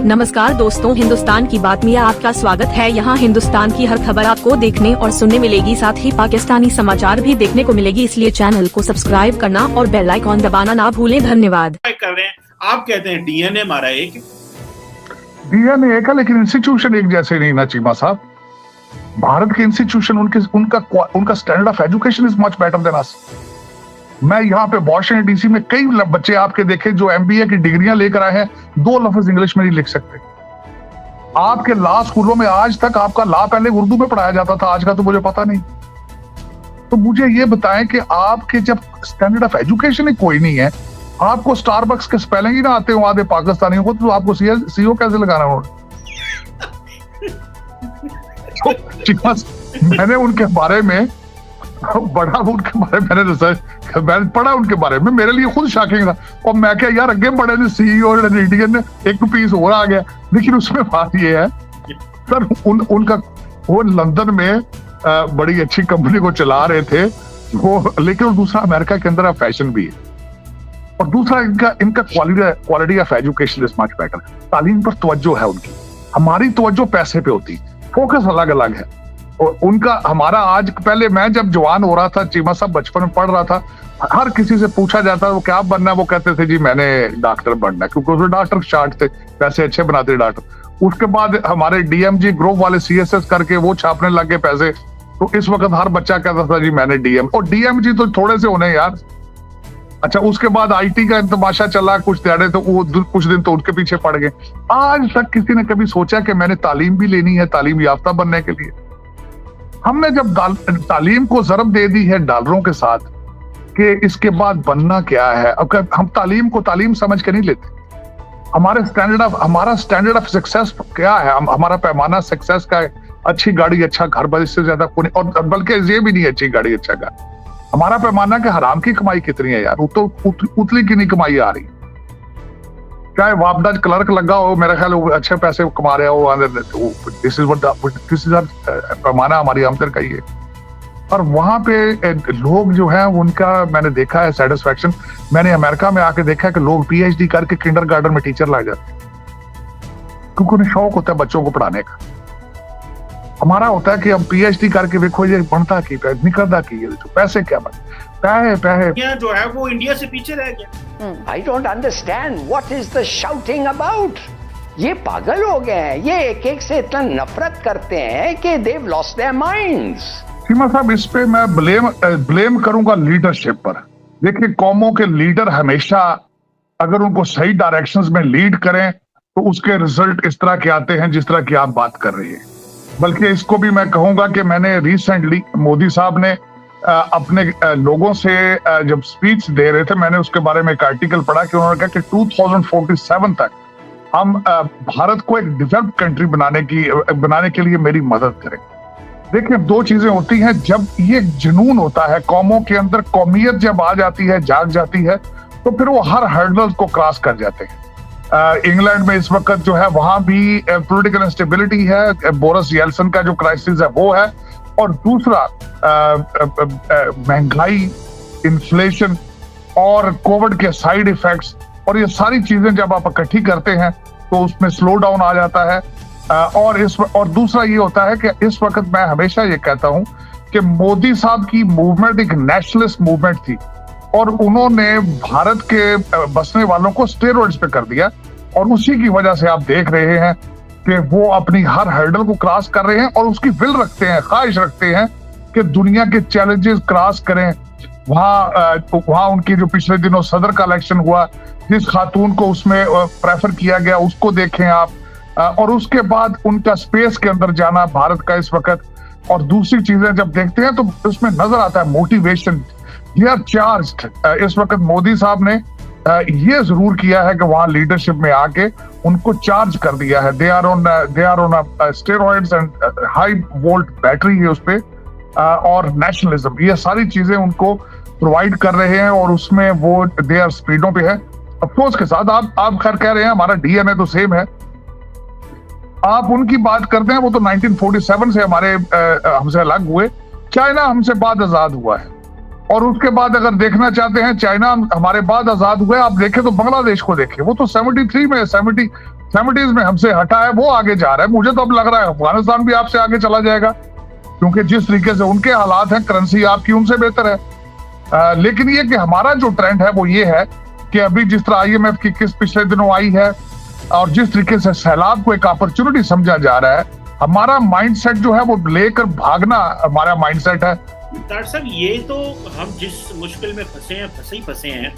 नमस्कार दोस्तों, हिंदुस्तान की बात में आपका स्वागत है। यहाँ हिंदुस्तान की हर खबर आपको देखने और सुनने मिलेगी, साथ ही पाकिस्तानी समाचार भी देखने को मिलेगी, इसलिए चैनल को सब्सक्राइब करना और बेल आइकॉन दबाना ना भूलें। धन्यवाद। कर रहे हैं, आप कहते हैं डीएनए हमारा एक डीएनए एक है, लेकिन इंस्टीट्यूशन एक जैसे नहीं ना चीमा साहब। भारत के इंस्टीट्यूशन उनका standard of education is much better than us. मैं यहाँ पे वॉशिंगटन डीसी में कई बच्चे आपके देखे जो एमबीए की डिग्रियां लेकर आए हैं, 2 लफ्ज इंग्लिश में नहीं लिख सकते। आपके लॉ स्कूलों में आज तक आपका लॉ पहले उर्दू में पढ़ाया जाता था, आज का तो मुझे पता नहीं। तो मुझे ये बताएं कि आपके जब स्टैंडर्ड ऑफ एजुकेशन ही कोई नहीं है, आपको स्टारबक्स के स्पेलिंग ही ना आते हो आधे पाकिस्तानियों को, तो आपको सीओ कैसे लगाना होगा? मैंने उनके बारे में मैंने रिसर्च पढ़ा उनके बारे में, मेरे लिए खुद शॉकिंग था। और मैं क्या यार, अगे बड़े ने सीईओ इंडियन ने एक पीस और आ गया। लेकिन उसमें बात ये है सर, उनका वो लंदन में बड़ी अच्छी कंपनी को चला रहे थे वो, लेकिन दूसरा अमेरिका के अंदर फैशन भी है, और दूसरा इनका quality of education is much better. तालीम पर तवज्जो है उनकी, हमारी तवज्जो पैसे पे होती, फोकस अलग अलग है। और उनका हमारा आज, पहले मैं जब जवान हो रहा था चीमा साहब, बचपन में पढ़ रहा था, हर किसी से पूछा जाता वो क्या बनना है, वो कहते थे जी मैंने डॉक्टर बनना है, क्योंकि उसमें डॉक्टर शार्ट थे, पैसे अच्छे बनाते डॉक्टर। उसके बाद हमारे डीएमजी ग्रुप वाले सीएसएस करके वो छापने लग गए पैसे, तो इस वक्त हर बच्चा कहता था जी मैंने डीएम, और डीएमजी तो थोड़े से होने यार। अच्छा, उसके बाद आईटी का तमाशा चला कुछ दिहाड़े, तो वो कुछ दिन तो उनके पीछे पड़ गए। आज तक किसी ने कभी सोचा कि मैंने तालीम भी लेनी है तालीम याफ्ता बनने के लिए? हमने जब तालीम को ज़रब दे दी है डॉलरों के साथ कि इसके बाद बनना क्या है, अब हम तालीम को तालीम समझ के नहीं लेते। हमारा स्टैंडर्ड ऑफ सक्सेस क्या है? हमारा पैमाना सक्सेस का है, अच्छी गाड़ी अच्छा घर, बस इससे ज्यादा कोई, और बल्कि ये भी नहीं अच्छी गाड़ी अच्छा घर। हमारा पैमाना कि हराम की कमाई कितनी है यार, उतली की नहीं कमाई आ रही। चाहे वापदाज क्लर्क लगा हो, मेरा ख्याल अच्छे पैसे कमा रहे हो, दिस इज पैमाना हमारी आमदन का ही है। और वहां पे लोग जो है उनका मैंने देखा है सेटिस्फेक्शन। मैंने अमेरिका में आके देखा है कि लोग पीएचडी करके किंडरगार्टन में टीचर लग जाते हैं, क्योंकि उन्हें शौक होता है बच्चों को पढ़ाने का। हमारा होता है कि हम पीएचडी करके देखो ये बनता की निकलता की, पैसे क्या बन पैसे जो है वो इंडिया से पीछे रह गया। I don't understand what is the shouting about. ये पागल हो गए हैं, ये एक से इतना नफरत करते हैं कि they've lost their minds. सीमा साहब, इस पे मैं ब्लेम करूंगा लीडरशिप पर। देखिए, कौमों के लीडर हमेशा अगर उनको सही डायरेक्शंस में लीड करें तो उसके रिजल्ट इस तरह के आते हैं जिस तरह की आप बात कर रही हैं। बल्कि इसको भी मैं कहूंगा कि मैंने रिसेंटली मोदी साहब ने अपने लोगों से जब स्पीच दे रहे थे, मैंने उसके बारे में एक आर्टिकल पढ़ा कि उन्होंने कहा कि 2047 तक हम भारत को एक डेवलप्ड कंट्री बनाने के लिए मेरी मदद करें। देखिए, 2 चीजें होती हैं। जब ये जुनून होता है कौमों के अंदर, कौमियत जब आ जाती है, जाग जाती है, तो फिर वो हर हर्डल को क्रॉस कर जाते हैं। इंग्लैंड में इस वक्त जो है वहां भी पॉलिटिकल इंस्टेबिलिटी है, बोरिस येल्सिन का जो क्राइसिस है वो है, और दूसरा महंगाई, इन्फ्लेशन और कोविड के साइड इफेक्ट्स, और ये सारी चीजें जब आप इकट्ठी करते हैं तो उसमें स्लो डाउन आ जाता है। और दूसरा ये होता है कि इस वक्त मैं हमेशा ये कहता हूं कि मोदी साहब की मूवमेंट एक नेशनलिस्ट मूवमेंट थी, और उन्होंने भारत के बसने वालों को स्टेरॉइड्स पे कर दिया, और उसी की वजह से आप देख रहे हैं कि वो अपनी हर हर्डल को क्रॉस कर रहे हैं, और उसकी विल रखते हैं, ख्वाहिश रखते हैं कि दुनिया के चैलेंजेस क्रॉस करें। वहां उनकी जो पिछले दिनों सदर का इलेक्शन हुआ, जिस खातून को उसमें प्रेफर किया गया उसको देखें आप, और उसके बाद उनका स्पेस के अंदर जाना भारत का इस वक्त, और दूसरी चीजें जब देखते हैं तो उसमें नजर आता है मोटिवेशन। They are charged. इस वक्त मोदी साहब ने ये जरूर किया है कि वहां लीडरशिप में आके उनको चार्ज कर दिया है। They are on steroids and high volt battery है उस पे, और नेशनलिज्म, ये सारी चीजें उनको प्रोवाइड कर रहे हैं, और उसमें वो दे आर स्पीडों पे है। अफसोस के साथ आप खैर कह रहे हैं हमारा डीएनए तो सेम है, आप उनकी बात करते हैं, वो तो 1947 से हमसे अलग हुए। चाइना हमसे बाद आजाद हुआ है, और उसके बाद अगर देखना चाहते हैं चाइना हमारे बाद आजाद हुए, आप देखें तो बांग्लादेश को देखें, वो तो 73 में 70s में हमसे हटा है, वो आगे जा रहा है। मुझे तो अब लग रहा है अफगानिस्तान भी आपसे आगे चला जाएगा, क्योंकि जिस तरीके से उनके हालात हैं, करेंसी आपकी उनसे बेहतर है। लेकिन ये कि हमारा जो ट्रेंड है वो ये है कि अभी जिस तरह IMF की किस्त पिछले दिनों आई है और जिस तरीके से सैलाब को एक अपॉर्चुनिटी समझा जा रहा है, हमारा माइंडसेट जो है वो लेकर भागना हमारा माइंडसेट है। डॉक्टर साहब, ये तो हम जिस मुश्किल में फंसे हैं,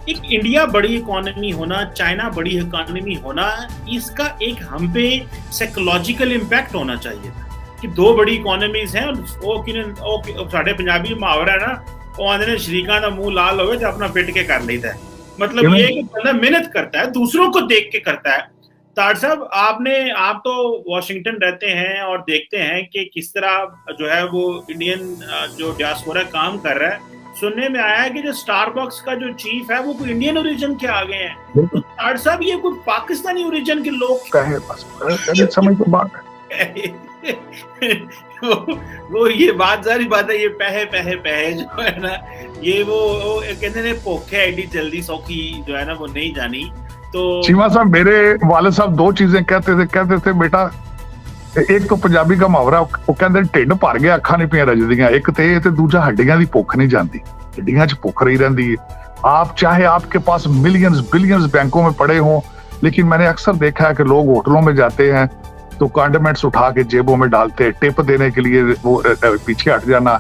एक इंडिया बड़ी इकोनॉमी होना, चाइना बड़ी इकोनॉमी होना, इसका एक हम पे साइकोलॉजिकल इम्पैक्ट होना चाहिए कि दो बड़ी इकोनॉमीज हैं। वो साढ़े पंजाबी मुहावरा है ना, वो आंदे ने शरीकां दा मुंह लाल होवे तो अपना पिट के कर लेता है। मतलब ये कि बंदा मेहनत करता है, दूसरों को देख के करता है। तार साहब, आप तो वॉशिंगटन रहते हैं और देखते हैं कि किस तरह जो है वो इंडियन जो डियास्पोरा काम कर रहा है। सुनने में आया है कि जो स्टारबक्स का जो चीफ है वो कोई इंडियन ओरिजिन के आ गए हैं। तो तार साहब, ये कोई पाकिस्तानी ओरिजिन के लोग कहे बस समय की बात है। वो ये बात सारी बात है, ये पहे जो है ना, ये वो कहते हैं भूखे एडी जल्दी सौखी जो है ना वो नहीं जानी। तो चीमा साहब, मेरे वाले साहब दो चीजें कहते थे बेटा, एक तो पंजाबी का मुहावरा वो कहते ढिड भर गया अखां नहीं पियां रजदियां, एक ते दूजा हड्डियां दी भुख नहीं जाती, हड्डियां च भुख रही रहती है। आप चाहे आपके पास बिलियंस बैंकों में पड़े हों, लेकिन मैंने अक्सर देखा है कि लोग होटलों में जाते हैं तो कंडोमेंट्स उठा के जेबों में डालते हैं, टिप देने के लिए वो पीछे हट जाना,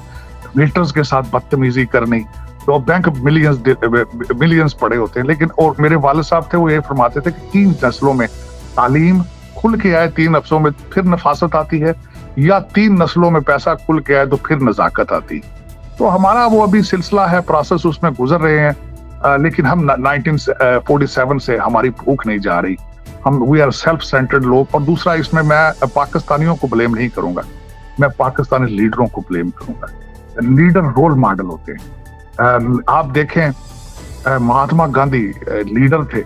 वेटर्स के साथ बदतमीजी करनी, तो बैंक मिलियंस पड़े होते हैं। लेकिन और मेरे वाले साहब थे, वो ये फरमाते थे कि 3 नस्लों में तालीम खुल के आए, 3 नस्लों में फिर नफासत आती है, या 3 नस्लों में पैसा खुल के आए तो फिर नजाकत आती। तो हमारा वो अभी सिलसिला है, प्रोसेस उसमें गुजर रहे हैं। लेकिन हम 1947 से हमारी भूख नहीं जा रही, हम वी आर सेल्फ सेंटर्ड लोग। और दूसरा, इसमें मैं पाकिस्तानियों को ब्लेम नहीं करूंगा, मैं पाकिस्तानी लीडरों को ब्लेम करूंगा। लीडर रोल मॉडल होते हैं। आप देखें महात्मा गांधी लीडर थे,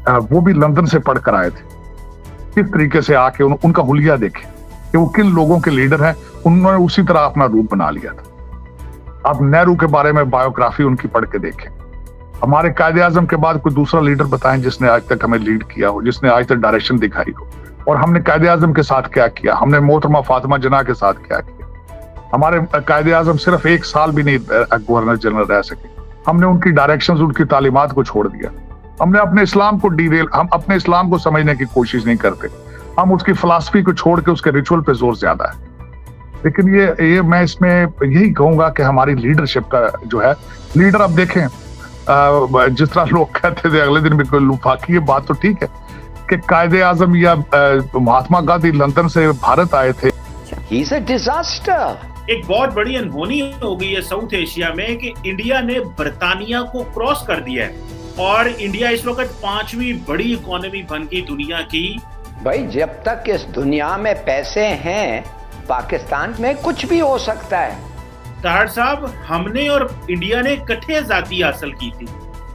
वो भी लंदन से पढ़कर आए थे। किस तरीके से आके उनका हुलिया देखें कि वो किन लोगों के लीडर हैं, उन्होंने उसी तरह अपना रूप बना लिया था। आप नेहरू के बारे में बायोग्राफी उनकी पढ़ के देखें। हमारे कायदे आजम के बाद कोई दूसरा लीडर बताएं जिसने आज तक हमें लीड किया हो, जिसने आज तक डायरेक्शन दिखाई हो। और हमने कायदे आजम के साथ क्या किया, हमने मोहतरमा फातिमा जिन्ना के साथ क्या किया। हमारे कायदे आजम सिर्फ 1 साल भी नहीं गवर्नर जनरल रह सके, हमने उनकी डायरेक्शंस, उनकी तालीमात को छोड़ दिया। हमने अपने इस्लाम को हम अपने इस्लाम को समझने की कोशिश नहीं करते, हम उसकी फिलॉसफी को छोड़ के उसके रिचुअल पे जोर ज्यादा है। लेकिन ये मैं इसमें यही कहूंगा कि हमारी लीडरशिप का जो है, लीडर अब देखें जिस तरह लोग कहते थे अगले दिन भी कोई लुफाकी, ये बात तो ठीक है कि कायदे आजम या महात्मा गांधी लंदन से भारत आए थे। He's a disaster. एक बहुत बड़ी अनहोनी हो गई है साउथ एशिया में कि इंडिया ने बर्तानिया को क्रॉस कर दिया है और इंडिया इस वक्त 5वीं बड़ी इकोनॉमी बन गई दुनिया की। भाई, जब तक इस दुनिया में पैसे हैं, पाकिस्तान में कुछ भी हो सकता है। ताहर साहब, हमने और इंडिया ने इकट्ठे आजादी हासिल की थी।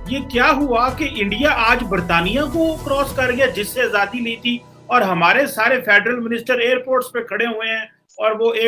ये क्या हुआ कि इंडिया आज बर्तानिया को क्रॉस कर गया जिससे आजादी ली थी, और हमारे सारे फेडरल मिनिस्टर एयरपोर्ट्स पे खड़े हुए हैं और वो